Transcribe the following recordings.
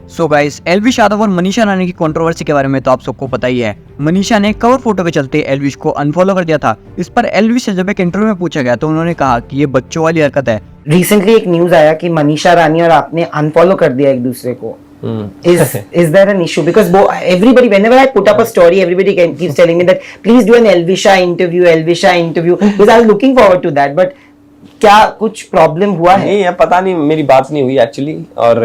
So guys, Elvish Yadav और मनीषा रानी की controversy के बारे में तो आप सबको पता ही है। मनीषा ने कवर फोटो के चलते एल्विश को अनफॉलो कर दिया था। इस पर एल्विश से जब एक इंटरव्यू में पूछा गया तो उन्होंने कहा कि ये बच्चों वाली हरकत है। रिसेंटली एक न्यूज आया कि मनीषा रानी और आपने अनफॉलो कर दिया एक दूसरे को। Is there an issue? Because everybody, whenever I put up a story, everybody keeps telling me that please do an Elvisha interview. Because I was looking forward to that. But क्या कुछ problem हुआ है? नहीं, पता नहीं, मेरी बात नहीं हुई एक्चुअली। और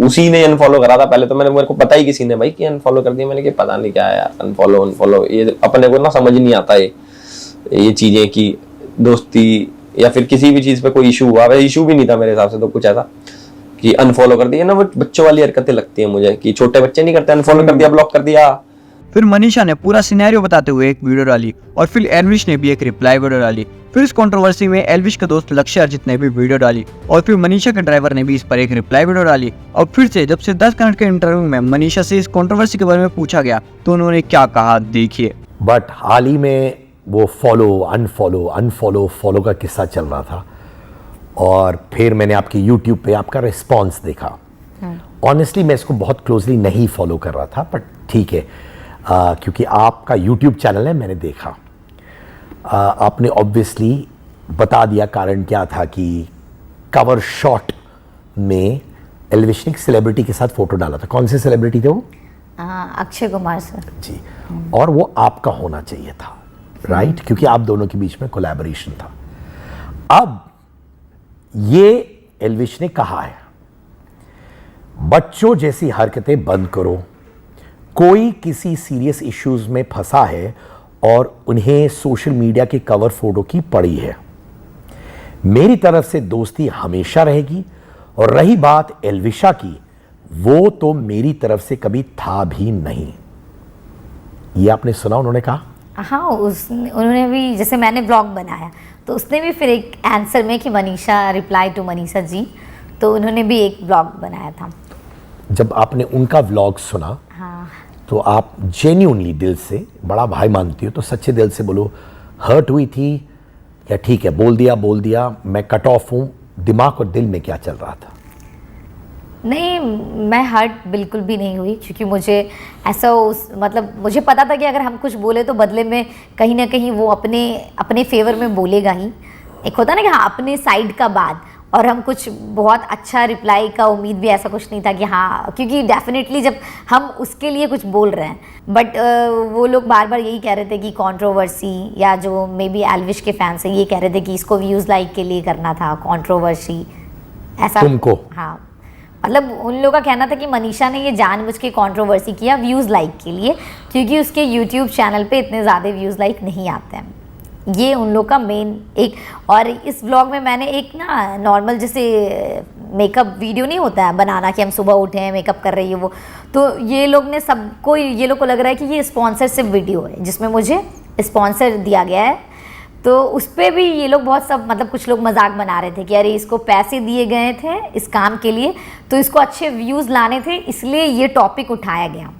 उसी ने अनफॉलो करा था पहले तो। मेरे को पता ही किसी ने भाई कि अनफॉलो कर दिया। मैंने कहा पता नहीं क्या है यार, अनफॉलो ये अपने को ना समझ नहीं आता ये चीजें कि दोस्ती या फिर किसी भी चीज पे कोई इशू हुआ। वैसे इशू भी नहीं था मेरे हिसाब से तो कुछ ऐसा कि अनफॉलो कर दिया ना। वो बच्चों वाली हरकतें लगती है मुझे कि छोटे बच्चे नहीं करते। अनफॉलो कर दिया, ब्लॉक कर दिया। फिर मनीषा ने पूरा सिनेरियो बताते हुए एक वीडियो डाली और फिर एल्विश ने भी एक रिप्लाई वीडियो डाली। फिर इस कंट्रोवर्सी में एल्विश के दोस्त लक्ष्य अर्जित ने भी वीडियो डाली और फिर मनीषा के ड्राइवर ने भी इस पर एक रिप्लाई वीडियो डाली। और फिर से जब से 10 मिनट के इंटरव्यू में मनीषा से इस कंट्रोवर्सी के बारे में पूछा गया तो उन्होंने क्या कहा, देखिए। बट हाल ही में वो अनफॉलो का किस्सा चल रहा था और फिर मैंने आपके यूट्यूब पे आपका रिस्पॉन्स देखा। ऑनेस्टली मैं इसको बहुत क्लोजली नहीं फॉलो कर रहा था, बट ठीक है, क्योंकि आपका यूट्यूब चैनल है, मैंने देखा। आपने ऑब्वियसली बता दिया कारण क्या था कि कवर शॉट में एल्विश ने एक सेलिब्रिटी के साथ फोटो डाला था। कौन से सेलिब्रिटी थे वो? अक्षय कुमार सर जी। और वो आपका होना चाहिए था, राइट? क्योंकि आप दोनों के बीच में कोलैबोरेशन था। अब ये एल्विश ने कहा है बच्चों जैसी हरकतें बंद करो। कोई किसी सीरियस इश्यूज में फंसा है और उन्हें सोशल मीडिया के कवर फोटो की पड़ी है, मेरी तरफ से दोस्ती हमेशा रहेगी। और रही बात एल्विशा की, वो तो मेरी तरफ से कभी था भी नहीं। ये आपने सुना उन्होंने कहा? हाँ, उन्होंने भी, जैसे मैंने ब्लॉग बनाया तो उसने भी फिर एक आंसर में कि मनीषा रिप्लाई टू मनीषा जी, तो उन्होंने भी एक ब्लॉग बनाया था। जब आपने उनका व्लॉग सुना, हाँ, तो आप जेन्युइनली दिल से, बड़ा भाई मानती हो तो सच्चे दिल से बोलो, हर्ट हुई थी या ठीक है बोल दिया मैं कट ऑफ हूं? दिमाग और दिल में क्या चल रहा था? नहीं, मैं हर्ट बिल्कुल भी नहीं हुई, क्योंकि मुझे ऐसा मतलब मुझे पता था कि अगर हम कुछ बोले तो बदले में कहीं ना कहीं वो अपने फेवर में बोलेगा ही। एक होता ना कि हाँ, अपने साइड का बात, और हम कुछ बहुत अच्छा रिप्लाई का उम्मीद भी ऐसा कुछ नहीं था कि हाँ, क्योंकि डेफिनेटली जब हम उसके लिए कुछ बोल रहे हैं, बट वो लोग बार बार यही कह रहे थे कि कंट्रोवर्सी, या जो मे बी एल्विश के फैंस हैं ये कह रहे थे कि इसको व्यूज़ लाइक के लिए करना था कंट्रोवर्सी, ऐसा तुमको? हाँ, मतलब उन लोगों का कहना था कि मनीषा ने ये जानबूझ के कंट्रोवर्सी किया व्यूज़ लाइक के लिए, क्योंकि उसके यूट्यूब चैनल पे इतने ज़्यादा व्यूज़ लाइक नहीं आते हैं। ये उन लोग का मेन एक। और इस व्लॉग में मैंने एक ना नॉर्मल जैसे मेकअप वीडियो नहीं होता है बनाना, कि हम सुबह उठे हैं मेकअप कर रही है वो, तो ये लोग ने सबको, ये लोग को लग रहा है कि ये स्पॉन्सरशिप वीडियो है जिसमें मुझे स्पॉन्सर दिया गया है। तो उस पर भी ये लोग बहुत सब, मतलब कुछ लोग मजाक बना रहे थे कि अरे इसको पैसे दिए गए थे इस काम के लिए, तो इसको अच्छे व्यूज़ लाने थे, इसलिए ये टॉपिक उठाया गया।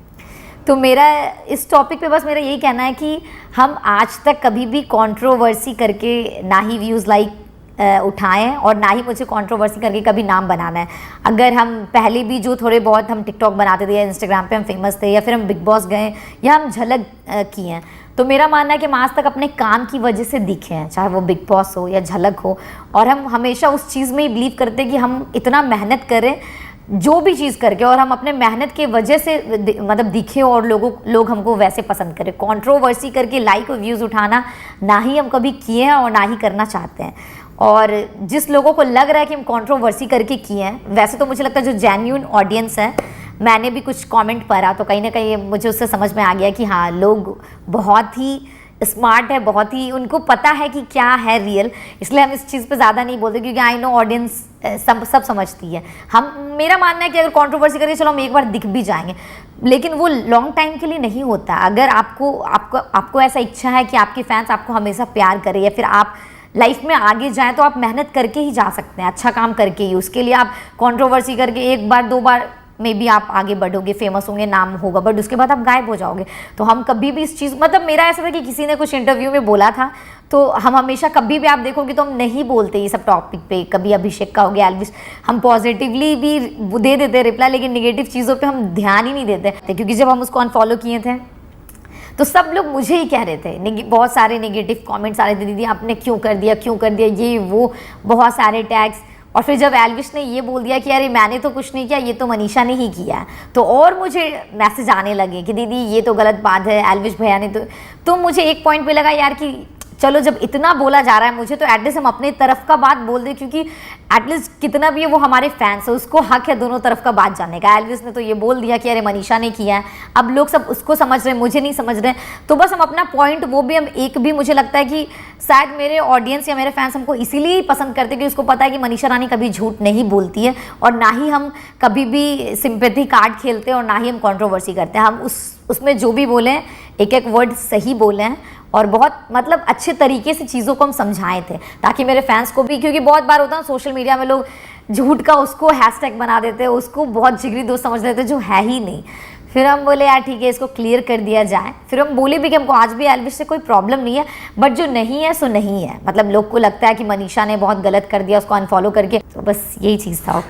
तो मेरा इस टॉपिक पे बस मेरा यही कहना है कि हम आज तक कभी भी कंट्रोवर्सी करके ना ही व्यूज़ लाइक उठाएं और ना ही मुझे कंट्रोवर्सी करके कभी नाम बनाना है। अगर हम पहले भी जो थोड़े बहुत हम टिकटॉक बनाते थे या इंस्टाग्राम पे हम फेमस थे, या फिर हम बिग बॉस गए या हम झलक किए हैं, तो मेरा मानना है कि हम आज तक अपने काम की वजह से दिखे हैं, चाहे वो बिग बॉस हो या झलक हो। और हम हमेशा उस चीज़ में ही बिलीव करते हैं कि हम इतना मेहनत करें जो भी चीज़ करके, और हम अपने मेहनत के वजह से मतलब दिखे और लोग हमको वैसे पसंद करें। कंट्रोवर्सी करके लाइक और व्यूज़ उठाना ना ही हम कभी किए हैं और ना ही करना चाहते हैं। और जिस लोगों को लग रहा है कि हम कंट्रोवर्सी करके किए हैं, वैसे तो मुझे लगता है जो जेन्युइन ऑडियंस है, मैंने भी कुछ कमेंट पढ़ा तो कहीं ना कहीं मुझे उससे समझ में आ गया कि हाँ, लोग बहुत ही स्मार्ट है, बहुत ही उनको पता है कि क्या है रियल, इसलिए हम इस चीज़ पे ज़्यादा नहीं बोलते, क्योंकि आई नो ऑडियंस सब समझती है। मेरा मानना है कि अगर कंट्रोवर्सी करके चलो हम एक बार दिख भी जाएंगे, लेकिन वो लॉन्ग टाइम के लिए नहीं होता। अगर आपको ऐसा इच्छा है कि आपके फैंस आपको हमेशा प्यार करें या फिर आप लाइफ में आगे जाएं, तो आप मेहनत करके ही जा सकते हैं, अच्छा काम करके ही। उसके लिए आप कंट्रोवर्सी करके एक बार दो बार मे बी आप आगे बढ़ोगे, फेमस होंगे, नाम होगा, बट उसके बाद आप गायब हो जाओगे। तो हम कभी भी इस चीज़, मतलब मेरा ऐसा था कि किसी ने कुछ इंटरव्यू में बोला था तो हम हमेशा कभी भी आप देखोगे तो हम नहीं बोलते ये सब टॉपिक पे। कभी अभिषेक का हो गया, एल्विश, हम पॉजिटिवली भी दे देते रिप्लाई, लेकिन नेगेटिव चीज़ों पे हम ध्यान ही नहीं देते। क्योंकि जब हम उसको अनफॉलो किए थे तो सब लोग मुझे ही कह रहे थे, बहुत सारे नेगेटिव कमेंट्स आ रहे थे, दीदी आपने क्यों कर दिया, ये वो, बहुत सारे टैग्स। और फिर जब एल्विश ने ये बोल दिया कि अरे मैंने तो कुछ नहीं किया, ये तो मनीषा ने ही किया है, तो और मुझे मैसेज आने लगे कि दीदी ये तो गलत बात है, एल्विश भैया ने तो मुझे एक पॉइंट पे लगा यार कि चलो जब इतना बोला जा रहा है मुझे, तो एटलीस्ट हम अपने तरफ का बात बोल दें, क्योंकि एटलीस्ट कितना भी है वो हमारे फैंस है, उसको हक है दोनों तरफ का बात जानने का। एल्विश ने तो ये बोल दिया कि अरे मनीषा ने किया है, अब लोग सब उसको समझ रहे हैं, मुझे नहीं समझ रहे हैं, तो बस हम अपना पॉइंट, वो भी हम एक भी, मुझे लगता है कि शायद मेरे ऑडियंस या मेरे फैंस हमको इसीलिए पसंद करते हैं कि उसको पता है कि मनीषा रानी कभी झूठ नहीं बोलती है, और ना ही हम कभी भी सिंपैथी कार्ड खेलते हैं, और ना ही हम कंट्रोवर्सी करते हैं। हम उसमें जो भी बोले हैं, एक एक वर्ड सही बोले हैं, और बहुत मतलब अच्छे तरीके से चीज़ों को हम समझाए थे, ताकि मेरे फैंस को भी, क्योंकि बहुत बार होता है सोशल मीडिया में लोग झूठ का उसको हैशटैग बना देते हैं, उसको बहुत जिगरी दोस्त समझ लेते हैं, जो है ही नहीं। फिर हम बोले यार ठीक है, इसको क्लियर कर दिया जाए। फिर हम बोले भी कि हमको आज भी एल्विश से कोई प्रॉब्लम नहीं है, बट जो नहीं है सो नहीं है। मतलब लोग को लगता है कि मनीषा ने बहुत गलत कर दिया उसको अनफॉलो करके, तो बस यही चीज़ था।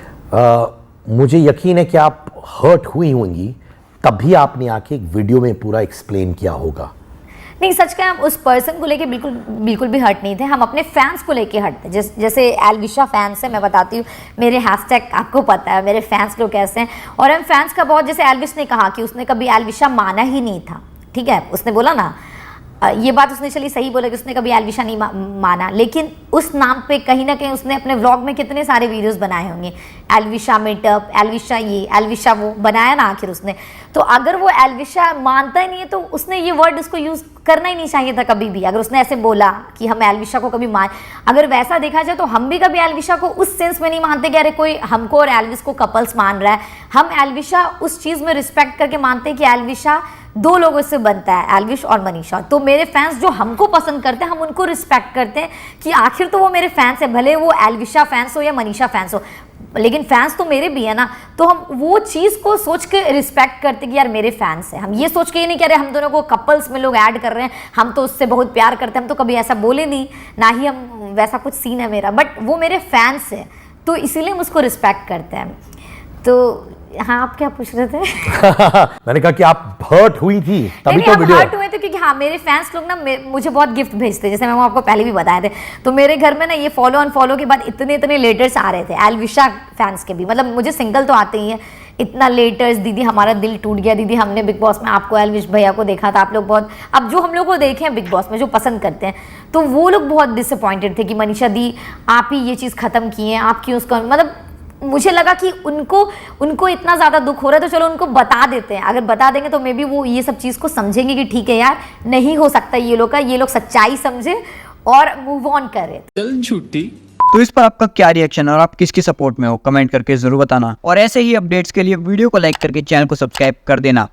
मुझे यकीन है कि आप हर्ट हुई होंगी, तभी आपने आके एक वीडियो में पूरा एक्सप्लेन किया होगा। नहीं, सच का हम उस पर्सन को लेके बिल्कुल भी हर्ट नहीं थे, हम अपने फैंस को लेके हर्ट थे। जैसे एल्विशा फैंस है, मैं बताती हूँ, मेरे हैशटैग आपको पता है मेरे फैंस लोग कैसे हैं, और हम फैंस का बहुत, जैसे एल्विश ने कहा कि उसने कभी एल्विशा माना ही नहीं था, ठीक है, उसने बोला ना ये बात, उसने चलिए सही बोला कि उसने कभी एल्विशा नहीं माना, लेकिन उस नाम पे कहीं ना कहीं उसने अपने व्लॉग में कितने सारे वीडियोस बनाए होंगे, एल्विशा मीटअप, एल्विशा ये, एल्विशा वो, बनाया ना आखिर उसने। तो अगर वो एल्विशा मानता ही नहीं है, तो उसने ये वर्ड उसको यूज़ करना ही नहीं चाहिए था कभी भी। अगर उसने ऐसे बोला कि हम एल्विशा को कभी अगर वैसा देखा जाए तो हम भी कभी एल्विशा को उस सेंस में नहीं मानते कि अरे कोई हमको और एल्विश को कपल्स मान रहा है। हम एल्विशा उस चीज़ में रिस्पेक्ट करके मानते हैं कि एल्विशा दो लोगों से बनता है, एल्विश और मनीषा। तो मेरे फैंस जो हमको पसंद करते हैं, हम उनको रिस्पेक्ट करते हैं कि आखिर तो वो मेरे फैंस है, भले वो एल्विशा फैंस हो या मनीषा फैंस हो, लेकिन फैंस तो मेरे भी है ना। तो हम वो चीज़ को सोच के रिस्पेक्ट करते कि यार मेरे फैंस हैं। हम ये सोच के ही नहीं कह रहे हम दोनों को कपल्स में लोग ऐड कर रहे हैं, हम तो उससे बहुत प्यार करते हैं, हम तो कभी ऐसा बोले नहीं, ना ही हम वैसा कुछ सीन है मेरा, बट वो मेरे फैंस है, तो इसीलिए हम उसको रिस्पेक्ट करते हैं। तो हाँ, आप क्या पूछ रहे थे? मैंने कहा कि आप हर्ट हुई थी तभी नहीं, तो वीडियो हर्ट हुए थे क्योंकि हाँ, मेरे फैंस लोग ना मुझे बहुत गिफ्ट भेजते, जैसे मैं आपको पहले भी बताए थे। तो मेरे घर में ना ये फॉलो अनफॉलो के बाद इतने लेटर्स आ रहे थे, एल्विशा फैंस के भी, मतलब मुझे सिंगल तो आते ही है, इतना लेटर्स, दीदी हमारा दिल टूट गया, दीदी हमने बिग बॉस में आपको, एल्विश भैया को देखा था, आप लोग बहुत, अब जो हम लोग को देखे हैं बिग बॉस में, जो पसंद करते हैं, तो वो लोग बहुत डिसअपॉइंटेड थे कि मनीषा दी आप ही ये चीज़ ख़त्म किए हैं, आप क्यों उसका, मतलब मुझे लगा कि उनको इतना ज़्यादा दुख हो रहा है, तो चलो उनको बता देते हैं। अगर बता देंगे तो मे बी वो ये सब चीज़ को समझेंगे कि ठीक है यार, नहीं हो सकता ये लोग का, ये लोग सच्चाई समझे और मूव ऑन करें। चल झूठी। तो इस पर आपका क्या रिएक्शन और आप किसकी सपोर्ट में हो, कमेंट करके जरूर बताना। और ऐसे ही अपडेट्स के लिए वीडियो को लाइक करके चैनल को सब्सक्राइब कर देना।